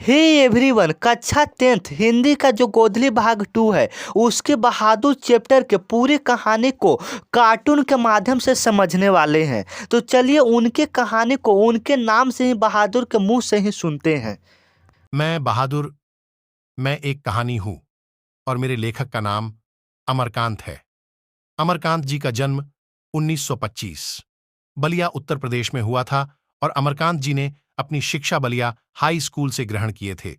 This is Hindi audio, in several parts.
हे एवरीवन, कक्षा 10th हिंदी का जो गोधली भाग 2 है उसके बहादुर चैप्टर के पूरी कहानी को कार्टून के माध्यम से समझने वाले हैं। तो चलिए उनके कहानी को उनके नाम से ही, बहादुर के मुंह से ही सुनते हैं। मैं बहादुर। मैं एक कहानी हूं और मेरे लेखक का नाम अमरकांत है। अमरकांत जी का जन्म 1925 बलिया उत्तर प्रदेश में हुआ था और अमरकांत जी ने अपनी शिक्षा बलिया हाई स्कूल से ग्रहण किए थे।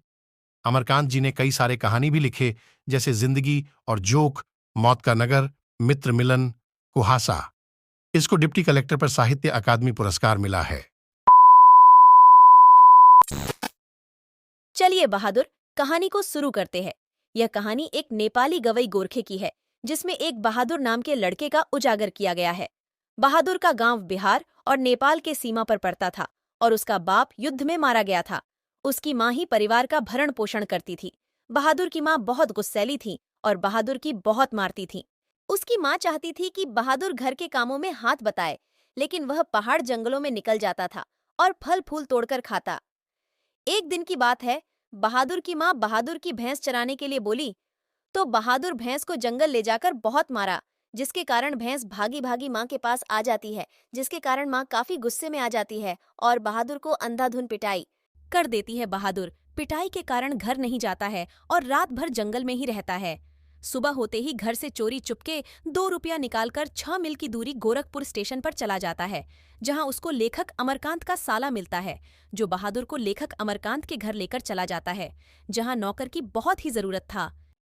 अमरकांत जी ने कई सारे कहानी भी लिखे, जैसे जिंदगी और जोक, मौत का नगर, मित्र मिलन, कुहासा। इसको डिप्टी कलेक्टर पर साहित्य अकादमी पुरस्कार मिला है। चलिए बहादुर, कहानी को शुरू करते हैं। यह कहानी एक नेपाली गवई गोरखे की है, जिसमें एक बहादुर नाम के लड़के का उजागर किया गया है। बहादुर का गांव बिहार और नेपाल के सीमा पर पड़ता था और उसका बाप युद्ध में मारा गया था। उसकी माँ ही परिवार का भरण पोषण करती थी। बहादुर की माँ बहुत गुस्सैली थी और बहादुर की बहुत मारती थी। उसकी माँ चाहती थी कि बहादुर घर के कामों में हाथ बटाए, लेकिन वह पहाड़ जंगलों में निकल जाता था और फल फूल तोड़कर खाता। एक दिन की बात है, बहादुर की माँ बहादुर की भैंस चराने के लिए बोली, तो बहादुर भैंस को जंगल ले जाकर बहुत मारा, जिसके कारण भैंस भागी भागी माँ के पास आ जाती है, जिसके कारण माँ काफी गुस्से में आ जाती है और बहादुर को अंधाधुन पिटाई कर देती है। बहादुर पिटाई के कारण घर नहीं जाता है और रात भर जंगल में ही रहता है। सुबह होते ही घर से चोरी चुपके 2 रुपया निकालकर 6 मील की दूरी गोरखपुर स्टेशन पर चला जाता है, जहां उसको लेखक अमरकांत का साला मिलता है, जो बहादुर को लेखक अमरकांत के घर लेकर चला जाता है, जहां नौकर की बहुत ही जरूरत था।